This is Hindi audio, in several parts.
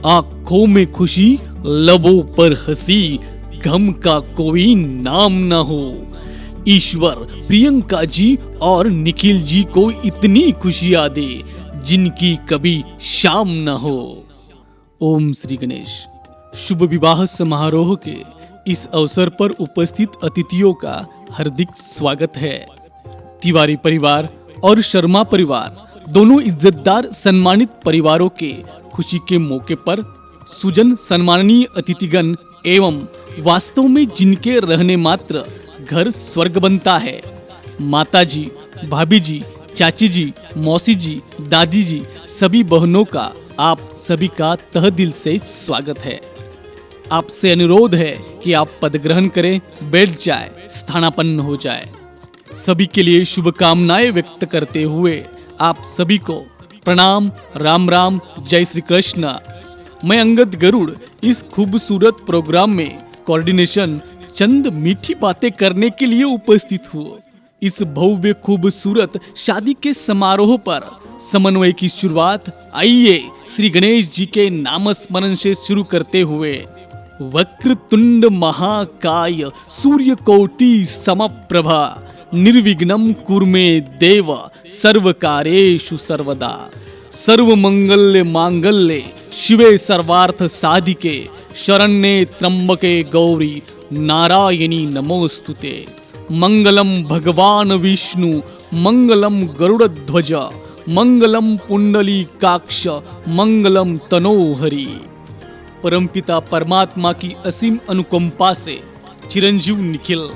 आंखों में खुशी, लबों पर हंसी, गम का कोई नाम न हो। ईश्वर प्रियंका जी और निखिल जी को इतनी खुशियां दे जिनकी कभी शाम न हो। ओम श्री गणेश। शुभ विवाह समारोह के इस अवसर पर उपस्थित अतिथियों का हार्दिक स्वागत है। तिवारी परिवार और शर्मा परिवार दोनों इज्जतदार सम्मानित परिवारों के खुशी के मौके पर सुजन सम्माननीय अतिथिगण एवं वास्तव में जिनके रहने मात्र घर स्वर्ग बनता है, माता जी, भाभी जी, चाची जी, मौसी जी, दादी जी, सभी बहनों का आप सभी का तहे दिल से स्वागत है। आपसे अनुरोध है कि आप पद ग्रहण करें, बैठ जाए, स्थानापन्न हो जाए। सभी के लिए शुभकामनाएं व्यक्त करते हुए आप सभी को प्रणाम, राम राम, जय श्री कृष्ण। मैं अंगद गरुड़ इस खूबसूरत प्रोग्राम में कोऑर्डिनेशन चंद मीठी बातें करने के लिए उपस्थित हूँ। इस भव्य खूबसूरत शादी के समारोह पर समन्वय की शुरुआत आइए श्री गणेश जी के नाम स्मरण से शुरू करते हुए। वक्रतुंड महाकाय सूर्यकोटि समप्रभा निर्विघ्नं कुर्मे देव सर्वकार्येषु सर्वदा। सर्वमंगल्य मांगल्ये शिवे सर्वार्थ साधिके शरण्ये त्र्यंबके गौरी नारायणी नमोस्तुते। मंगलम भगवान विष्णु, मंगलम गरुड़ध्वज, मंगलम पुंडलीकाक्ष, मंगलम तनोहरि। परमपिता परमात्मा की असीम अनुकंपा से चिरंजीव निखिल,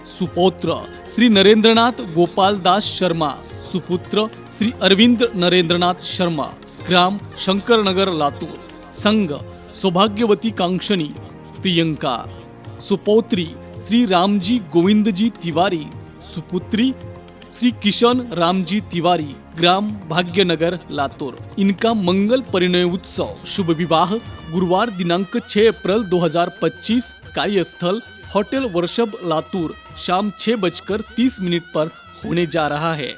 सुपौत्र श्री नरेंद्रनाथ गोपाल दास शर्मा, सुपुत्र श्री अरविंद नरेंद्रनाथ शर्मा, ग्राम शंकर नगर लातूर, संघ सौभाग्यवती कांक्षणी प्रियंका, सुपौत्री श्री रामजी गोविंद जी तिवारी, सुपुत्री श्री किशन रामजी तिवारी, ग्राम भाग्यनगर लातूर। इनका मंगल परिणय उत्सव शुभ विवाह गुरुवार दिनांक 6 अप्रैल 2025 कार्यस्थल होटल वर्षभ लातूर शाम 6:30 पर होने जा रहा है।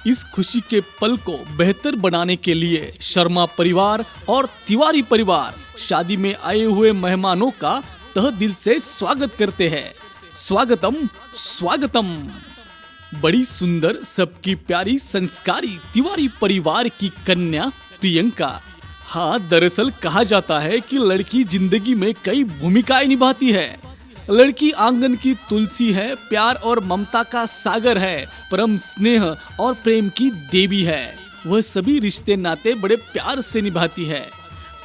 इस खुशी के पल को बेहतर बनाने के लिए शर्मा परिवार और तिवारी परिवार शादी में आए हुए मेहमानों का तहे दिल से स्वागत करते हैं। स्वागतम स्वागतम। बड़ी सुंदर, सबकी प्यारी, संस्कारी तिवारी परिवार की कन्या प्रियंका। हाँ, दरअसल कहा जाता है कि लड़की जिंदगी में कई भूमिकाएं निभाती है। लड़की आंगन की तुलसी है, प्यार और ममता का सागर है, परम स्नेह और प्रेम की देवी है। वह सभी रिश्ते नाते बड़े प्यार से निभाती है।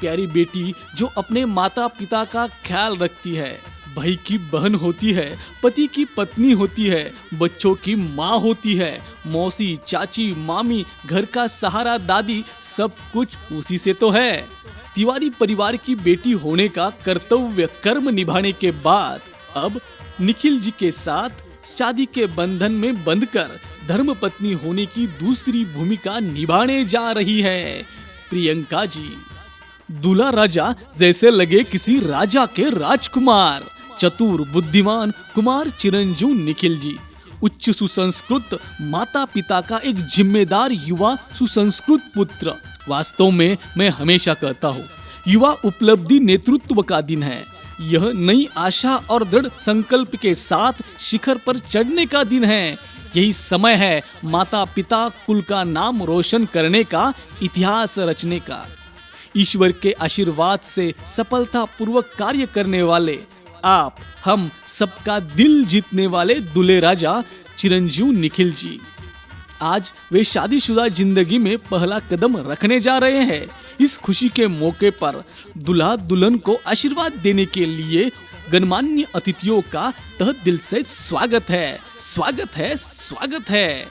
प्यारी बेटी जो अपने माता पिता का ख्याल रखती है, भाई की बहन होती है, पति की पत्नी होती है, बच्चों की माँ होती है, मौसी, चाची, मामी, घर का सहारा, दादी, सब कुछ उसी से तो है। तिवारी परिवार की बेटी होने का कर्तव्य कर्म निभाने के बाद अब निखिल जी के साथ शादी के बंधन में बंधकर धर्मपत्नी होने की दूसरी भूमिका निभाने जा रही है प्रियंका जी। दूल्हा राजा जैसे लगे किसी राजा के राजकुमार। चतुर बुद्धिमान कुमार चिरंजीव निखिल जी, उच्च सुसंस्कृत माता पिता का एक जिम्मेदार युवा सुसंस्कृत पुत्र। वास्तव में मैं हमेशा कहता हूँ, युवा उपलब्धि नेतृत्व का दिन है। यह नई आशा और दृढ़ संकल्प के साथ शिखर पर चढ़ने का दिन है। यही समय है माता पिता कुल का नाम रोशन करने का, इतिहास रचने का। ईश्वर के आशीर्वाद से सफलता पूर्वक कार्य करने वाले आप, हम सबका दिल जीतने वाले दूल्हे राजा चिरंजीव निखिल जी आज वे शादीशुदा जिंदगी में पहला कदम रखने जा रहे हैं। इस खुशी के मौके पर दूल्हा दुल्हन को आशीर्वाद देने के लिए गणमान्य अतिथियों का तहे दिल से स्वागत है, स्वागत है, स्वागत है।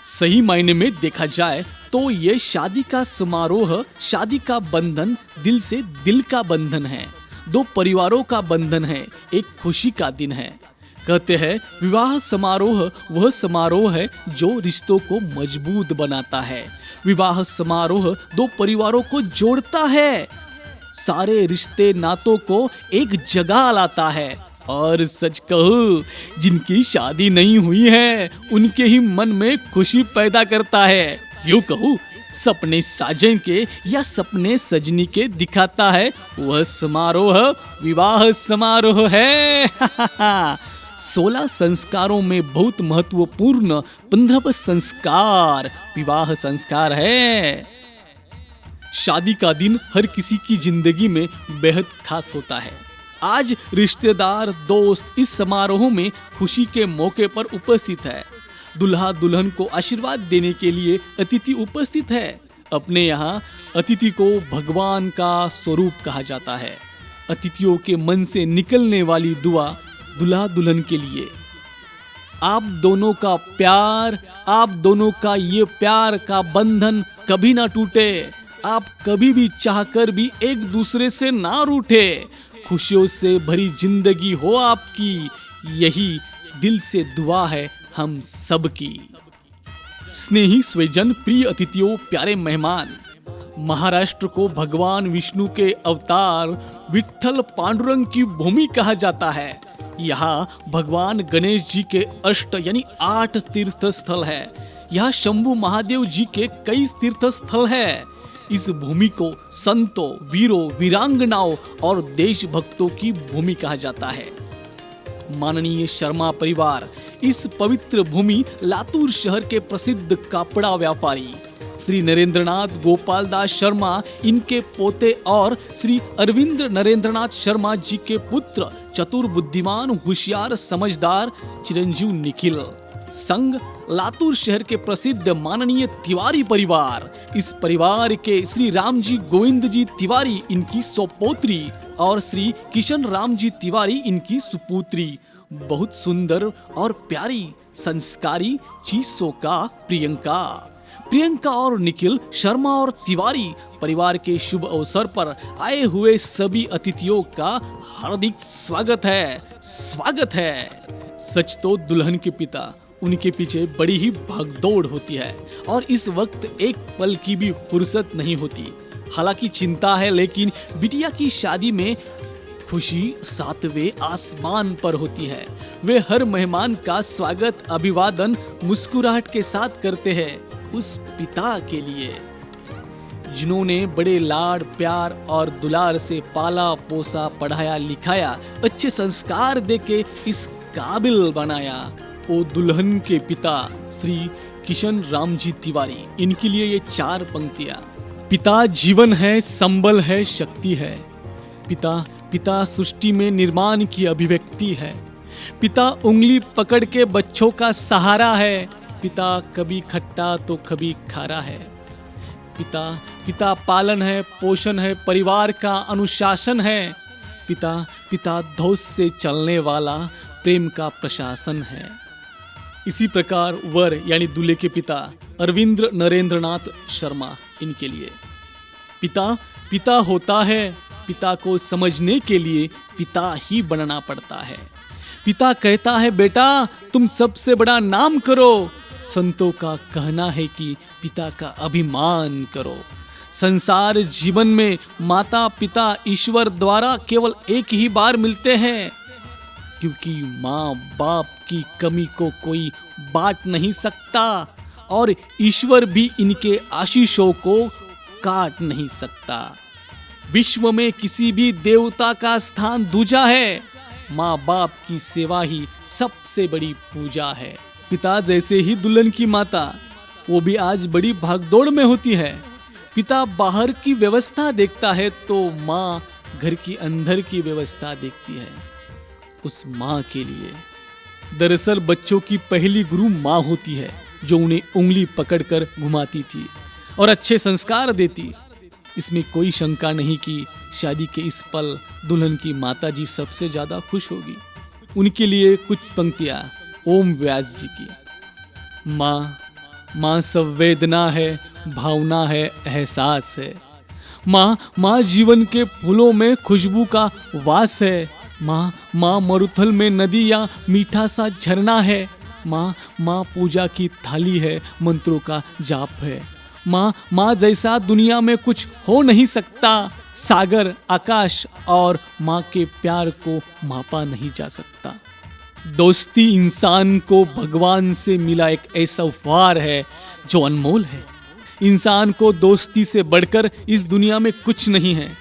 सही मायने में देखा जाए तो ये शादी का समारोह, शादी का बंधन दिल से दिल का बंधन है। दो परिवारों का बंधन है, एक खुशी का दिन है। कहते हैं विवाह समारोह वह समारोह है जो रिश्तों को मजबूत बनाता है। विवाह समारोह दो परिवारों को जोड़ता है, सारे रिश्ते नातों को एक जगह लाता है। और सच कहूं, जिनकी शादी नहीं हुई है उनके ही मन में खुशी पैदा करता है। यूं कहूं सपने साजन के या सपने सजनी के दिखाता है, वह समारोह विवाह समारोह है। 16 संस्कारों में बहुत महत्वपूर्ण 15वां संस्कार विवाह संस्कार है। शादी का दिन हर किसी की जिंदगी में बेहद खास होता है। आज रिश्तेदार दोस्त इस समारोह में खुशी के मौके पर उपस्थित है। दुल्हा दुल्हन को आशीर्वाद देने के लिए अतिथि उपस्थित है। अपने यहाँ अतिथि को भगवान का स्वरूप कहा जाता है। अतिथियों के मन से निकलने वाली दुआ दुल्हा दुल्हन के लिए। आप दोनों का प्यार, आप दोनों का ये प्यार का बंधन कभी ना टूटे। आप कभी भी चाहकर भी एक दूसरे से ना रूठे। खुशियों से भरी जिंदगी हो आपकी, यही दिल से दुआ है हम सब की। स्नेही स्वजन, प्रिय अतिथियों, प्यारे मेहमान, महाराष्ट्र को भगवान विष्णु के अवतार विट्ठल पांडुरंग की भूमि कहा जाता है। यहाँ भगवान गणेश जी के 8 तीर्थ स्थल है। यहाँ शंभु महादेव जी के कई तीर्थ स्थल है। इस भूमि को संतों, वीरों, वीरांगनाओं और देशभक्तों की भूमि कहा जाता है। माननीय शर्मा परिवार इस पवित्र भूमि लातूर शहर के प्रसिद्ध कपड़ा व्यापारी श्री नरेंद्रनाथ गोपाल दास शर्मा, इनके पोते और श्री अरविंद नरेंद्रनाथ शर्मा जी के पुत्र, चतुर, बुद्धिमान, होशियार, समझदार चिरंजीव निखिल संग लातूर शहर के प्रसिद्ध माननीय तिवारी परिवार। इस परिवार के श्री रामजी गोविंद जी तिवारी, इनकी सुपोत्री, और श्री किशन राम जी तिवारी, इनकी सुपुत्री। बहुत सुंदर और प्यारी संस्कारी चीजों का प्रियंका और निखिल शर्मा और तिवारी परिवार के शुभ अवसर पर आए हुए सभी अतिथियों का हार्दिक स्वागत है। सच तो दुल्हन के पिता, उनके पीछे बड़ी ही भागदौड़ होती है और इस वक्त एक पल की भी फुर्सत नहीं होती। हालांकि चिंता है, लेकिन बिटिया की शादी में खुशी 7वें आसमान पर होती है। वे हर मेहमान का स्वागत, अभिवादन मुस्कुराहट के साथ करते हैं। उस पिता के लिए जिन्होंने बड़े लाड, प्यार और दुलार से पाला पोसा, पढ़ाया लिखाया, अच्छे संस्कार देके इस काबिल बनाया, वो दुल्हन के पिता श्री किशन राम जी तिवारी, इनके लिए ये 4 पंक्तियां। पिता जीवन है, संबल है, शक्ति है। पिता सृष्टि में निर्माण की अभिव्यक्ति है। पिता उंगली पकड़ के बच्चों का सहारा है। पिता कभी खट्टा तो कभी खारा है। पिता पालन है, पोषण है, परिवार का अनुशासन है। पिता धौस से चलने वाला प्रेम का प्रशासन है। इसी प्रकार वर यानी दूल्हे के पिता अरविंद नरेंद्रनाथ शर्मा, इनके लिए पिता होता है। पिता को समझने के लिए पिता ही बनना पड़ता है। पिता कहता है, बेटा तुम सबसे बड़ा नाम करो। संतों का कहना है कि पिता का अभिमान करो। संसार जीवन में माता पिता ईश्वर द्वारा केवल एक ही बार मिलते हैं, क्योंकि माँ बाप की कमी को कोई बांट नहीं सकता और ईश्वर भी इनके आशीषों को काट नहीं सकता। विश्व में किसी भी देवता का स्थान दूजा है। माँ बाप की सेवा ही सबसे बड़ी पूजा है। पिता जैसे ही दुल्हन की माता, वो भी आज बड़ी भागदौड़ में होती है। पिता बाहर की व्यवस्था देखता है तो माँ घर की अंदर की व्यवस्था देखती है उस माँ के लिए। दरअसल बच्चों की पहली गुरु माँ होती है, जो उन्हें उंगली पकड़कर घुमाती थी और अच्छे संस्कार देती। इसमें कोई शंका नहीं कि शादी के इस पल दुल्हन की माता जी सबसे ज्यादा खुश होगी। उनके लिए कुछ पंक्तियां ओम व्यास जी की। माँ संवेदना है, भावना है, एहसास है। माँ जीवन के फूलों में खुशबू का वास है। माँ मरुथल में नदी या मीठा सा झरना है। माँ पूजा की थाली है, मंत्रों का जाप है। माँ जैसा दुनिया में कुछ हो नहीं सकता। सागर, आकाश और माँ के प्यार को मापा नहीं जा सकता। दोस्ती इंसान को भगवान से मिला एक ऐसा उपहार है जो अनमोल है। इंसान को दोस्ती से बढ़कर इस दुनिया में कुछ नहीं है।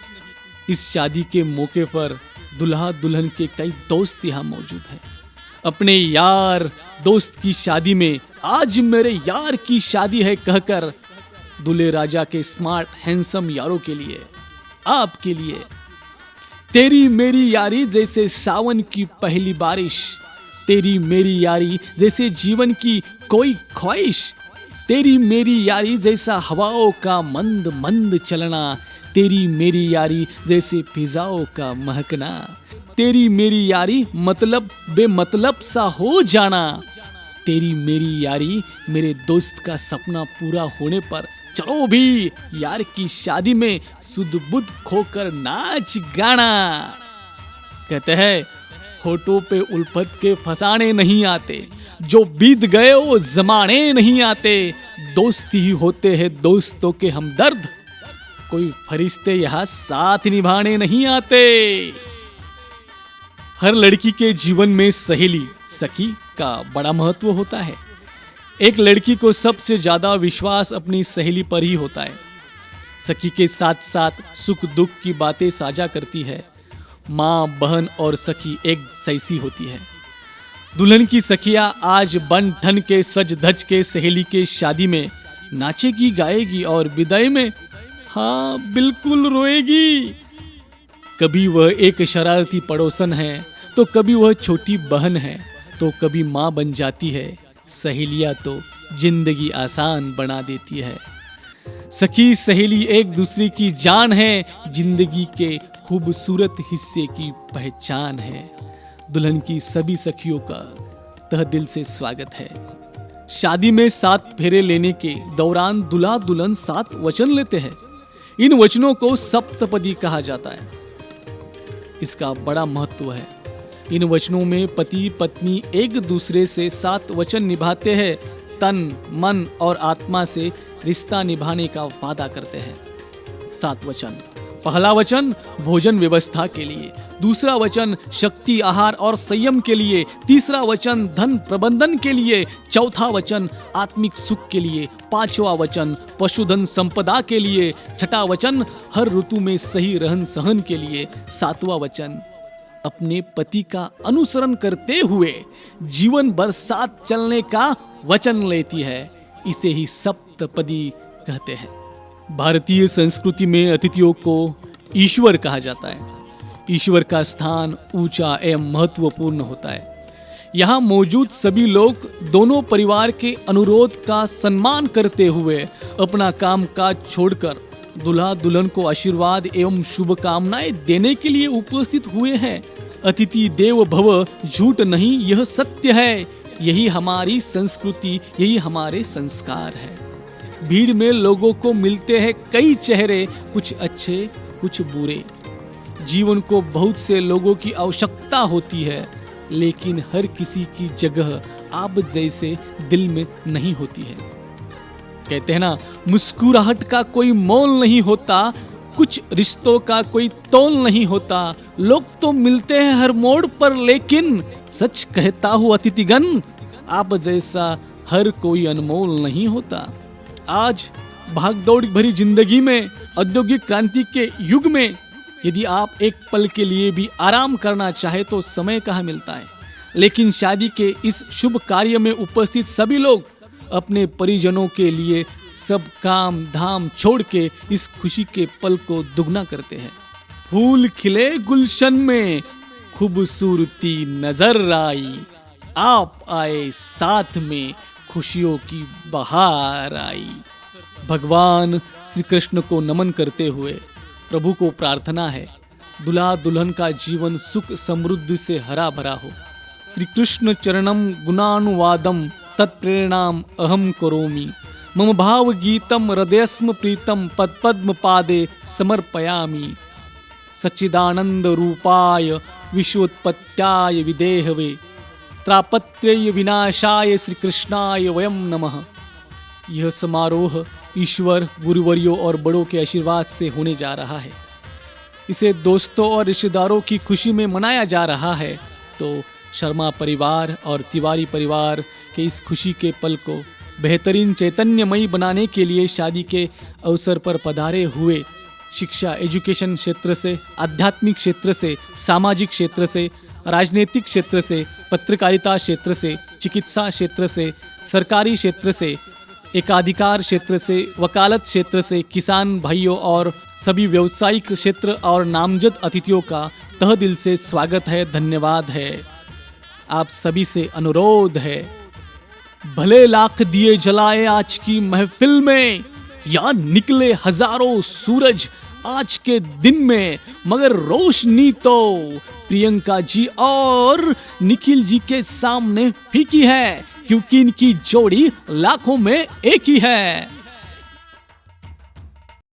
इस शादी के मौके पर दुल्हा दुल्हन के कई दोस्त यहाँ मौजूद हैं। अपने यार दोस्त की शादी में आज मेरे यार की शादी है कहकर दूल्हे राजा के स्मार्ट हैंडसम यारों के लिए, आपके लिए, तेरी मेरी यारी जैसे सावन की पहली बारिश, तेरी मेरी यारी जैसे जीवन की कोई ख्वाहिश, तेरी मेरी यारी जैसा हवाओं का मंद मंद चलना, तेरी मेरी यारी जैसे फिजाओं का महकना, तेरी मेरी यारी मतलब बेमतलब सा हो जाना, तेरी मेरी यारी मेरे दोस्त का सपना पूरा होने पर चलो भी यार की शादी में सुध बुध खोकर नाच गाना। कहते हैं होठों पे उल्फत के फसाने नहीं आते, जो बीत गए वो जमाने नहीं आते, दोस्त ही होते हैं दोस्तों के हमदर्द, कोई फरिश्ते यहाँ साथ निभाने नहीं आते। हर लड़की के जीवन में सहेली सखी का बड़ा महत्व होता है। एक लड़की को सबसे ज्यादा विश्वास अपनी सहेली पर ही होता है। सखी के साथ साथ सुख दुख की बातें साझा करती है। माँ बहन और सखी एक जैसी होती है। दुल्हन की सखिया आज बन ठन के सज धज के सहेली के शादी में नाचेगी गाएगी और विदाई में हाँ बिल्कुल रोएगी। कभी वह एक शरारती पड़ोसन है तो कभी वह छोटी बहन है तो कभी माँ बन जाती है। सहेलियाँ तो जिंदगी आसान बना देती है। सखी सहेली एक दूसरे की जान है, जिंदगी के खूबसूरत हिस्से की पहचान है। दुल्हन की सभी सखियों का तहे दिल से स्वागत है। शादी में 7 फेरे लेने के दौरान दूल्हा दुल्हन 7 वचन लेते हैं। इन वचनों को सप्तपदी कहा जाता है। इसका बड़ा महत्व है। इन वचनों में पति पत्नी एक दूसरे से 7 वचन निभाते हैं। तन मन और आत्मा से रिश्ता निभाने का वादा करते हैं। 7 वचन। पहला वचन भोजन व्यवस्था के लिए, दूसरा वचन शक्ति आहार और संयम के लिए, तीसरा वचन धन प्रबंधन के लिए, चौथा वचन आत्मिक सुख के लिए, पांचवा वचन पशुधन संपदा के लिए, छठा वचन हर ऋतु में सही रहन सहन के लिए, सातवां वचन अपने पति का अनुसरण करते हुए जीवन भर साथ चलने का वचन लेती है। इसे ही सप्तपदी कहते हैं। भारतीय संस्कृति में अतिथियों को ईश्वर कहा जाता है। ईश्वर का स्थान ऊंचा एवं महत्वपूर्ण होता है। यहाँ मौजूद सभी लोग दोनों परिवार के अनुरोध का सम्मान करते हुए अपना काम काज छोड़कर दूल्हा दुल्हन को आशीर्वाद एवं शुभकामनाएं देने के लिए उपस्थित हुए हैं। अतिथि देव भव झूठ नहीं, यह सत्य है। यही हमारी संस्कृति, यही हमारे संस्कार है। भीड़ में लोगों को मिलते हैं कई चेहरे, कुछ अच्छे कुछ बुरे। जीवन को बहुत से लोगों की आवश्यकता होती है, लेकिन हर किसी की जगह आप जैसे दिल में नहीं होती है। कहते हैं ना, मुस्कुराहट का कोई मोल नहीं होता, कुछ रिश्तों का कोई तोल नहीं होता। लोग तो मिलते हैं हर मोड़ पर, लेकिन सच कहता हूँ अतिथिगण, आप जैसा हर कोई अनमोल नहीं होता। आज भागदौड़ भरी जिंदगी में, औद्योगिक क्रांति के युग में, यदि आप एक पल के लिए भी आराम करना चाहे तो समय कहाँ मिलता है। लेकिन शादी के इस शुभ कार्य में उपस्थित सभी लोग अपने परिजनों के लिए सब काम धाम छोड़ के इस खुशी के पल को दुगना करते हैं। फूल खिले गुलशन में खूबसूरती नजर आई, आप आए साथ में खुशियों की बहार आई। भगवान श्री कृष्ण को नमन करते हुए प्रभु को प्रार्थना है, दुल्हा दुल्हन का जीवन सुख समृद्धि से हरा भरा हो। श्री कृष्ण चरणम गुणानुवादम तत्प्रेरणाम अहम करोमि, मम भाव गीतम हृदयस्म प्रीतम पद्म पादे समर्पयामि। सच्चिदानंद रूपाय विश्वोत्पत्त्याय विदेहवे त्रापत्र्य विनाशाय श्री कृष्णाय वयम नमः। यह समारोह ईश्वर गुरुवर्यों और बड़ों के आशीर्वाद से होने जा रहा है। इसे दोस्तों और रिश्तेदारों की खुशी में मनाया जा रहा है। तो शर्मा परिवार और तिवारी परिवार के इस खुशी के पल को बेहतरीन चैतन्यमयी बनाने के लिए शादी के अवसर पर पधारे हुए शिक्षा एजुकेशन क्षेत्र से, आध्यात्मिक क्षेत्र से, सामाजिक क्षेत्र से, राजनीतिक क्षेत्र से, पत्रकारिता क्षेत्र से, चिकित्सा क्षेत्र से, सरकारी क्षेत्र से, एकाधिकार क्षेत्र से, वकालत क्षेत्र से, किसान भाइयों और सभी व्यावसायिक क्षेत्र और नामजद अतिथियों का तह दिल से स्वागत है, धन्यवाद है। आप सभी से अनुरोध है, भले लाख दिए जलाए आज की महफिल में या निकले हजारों सूरज आज के दिन में, मगर रोशनी तो प्रियंका जी और निखिल जी के सामने फीकी है, क्योंकि इनकी जोड़ी लाखों में एक ही है।